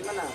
Mana?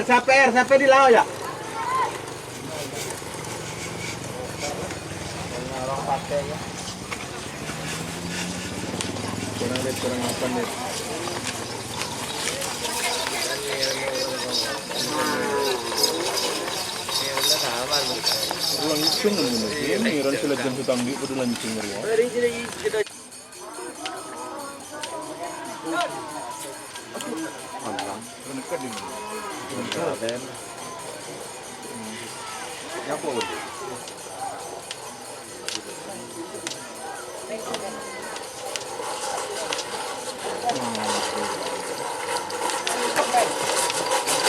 Sampai di laut ya? Orang pakai ya. Kurang apa nih? Langsung ini orang sudah jam tutang di udah langsung ya.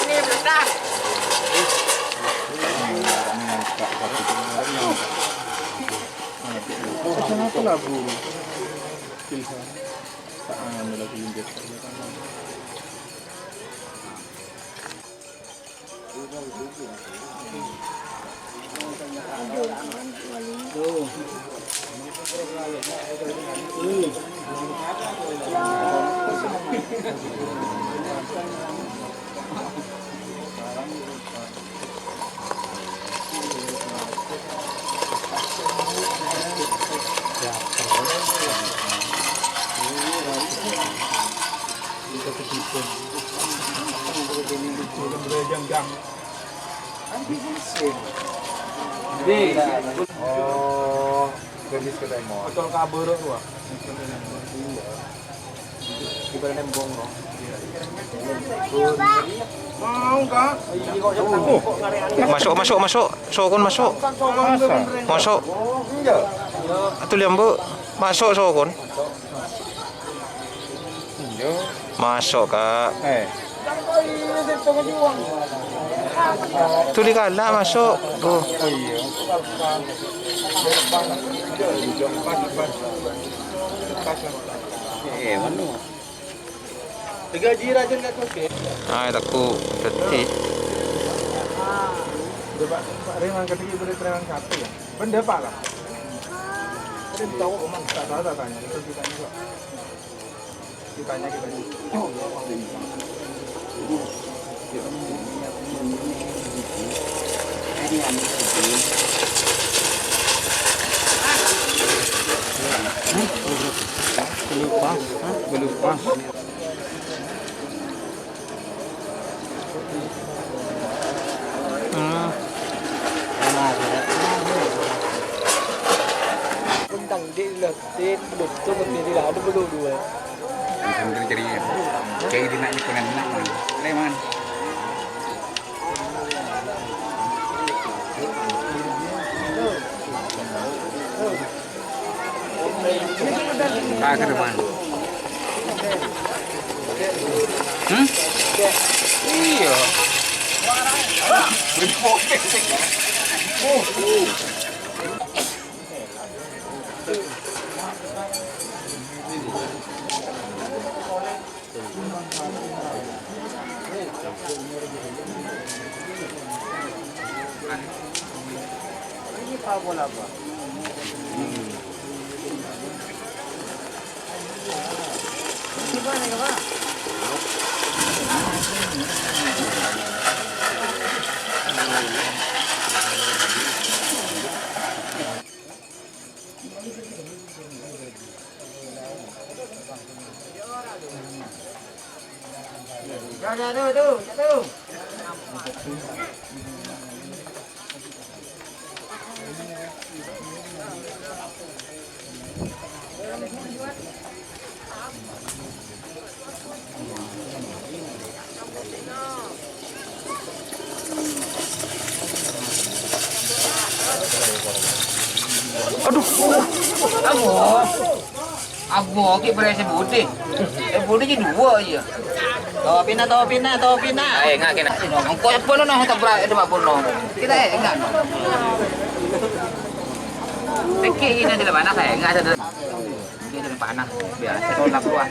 Ini meledak. Kenapa lah bu? Pilih tak ambil lagi lintas. Oh, jadi kedai mau. Betul kabur tuh. Kita nembong loh. Mau kah? Masuk. Sokon masuk. Masuk. Atuh liam bu. Masuk sokon. Masuk kak. Tuh dikala masuk. Tuh. Mana? 3 jira aja nggak tuh? Ay, taku. Dati. Pak Reman ketika beri preman satu ya. Benda Pak lah. Kita tahu omong tak tanya. Itu ditanya kok. Ditanya kita. Belupa. Tentang dia letin belum tu betul dia ada belum dua. Sambil jadi kayak di nak nak man. Leman. Ke depan. Iya. Ini apa apa? Gimana, Pak? Jatuh. Abo, ki berasa budi. Budi je dua aja. Topi na. Enggak kena. Engkau apa no nak tak berat ada apa no. Kita enggak no. Teki ini ada mana saya enggak ada. Ini ada panah biasa tolak keluar.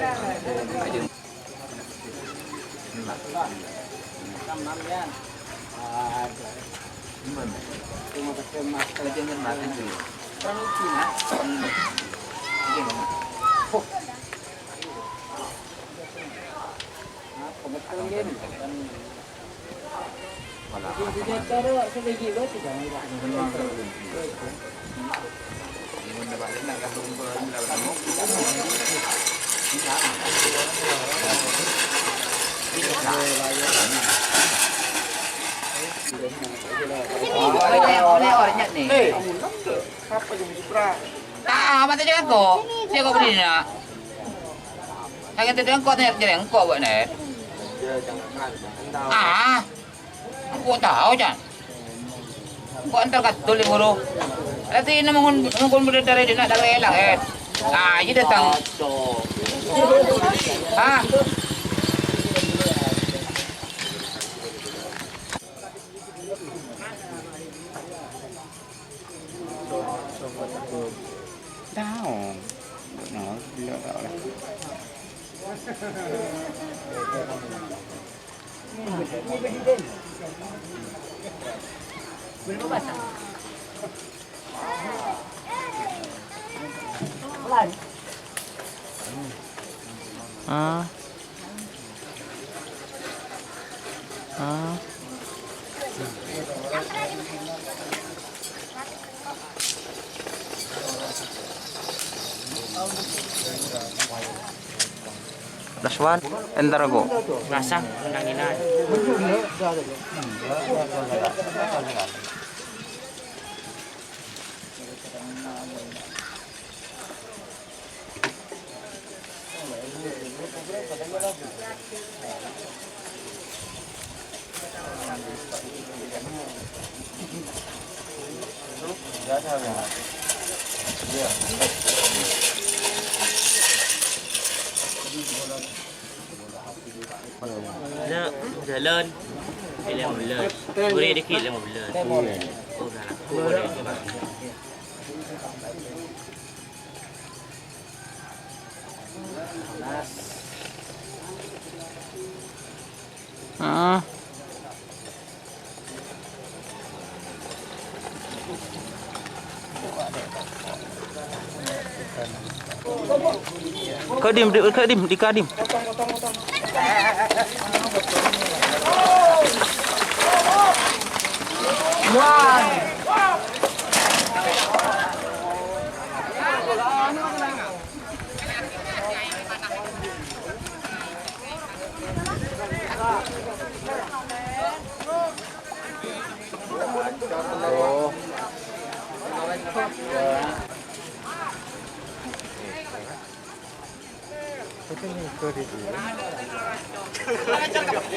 Aja. Oleh orangnya nih. Apa yang Supra? Mata jangan kok. Saya kok berdiri nak. Saya kata dia kok jadi engkau buat net. Engkau tahu jangan. Engkau antar katul yang guru. Nanti ini mungkin berdiri di nak dalam elang ini datang. Tahu. Nó lựa đạo này. Daswan, entar aku. Rasa nanginan. Giờ lên đây là một lên bữa đi kia là một lên ô ra là cô đây các bạn Kadim, di kadim.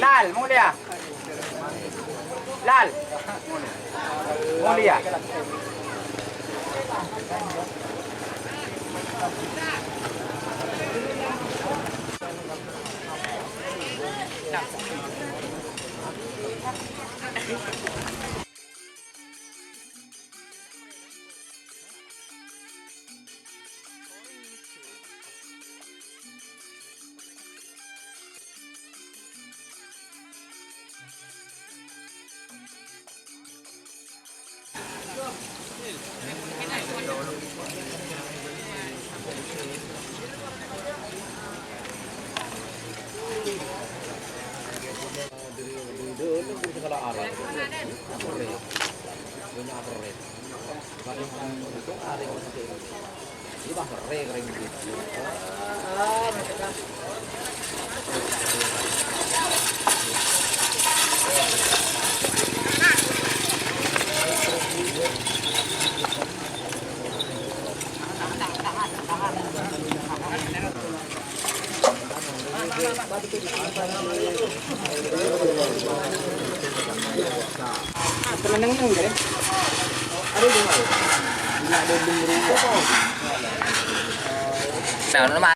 Lal mau dia Lal mau dia Nah,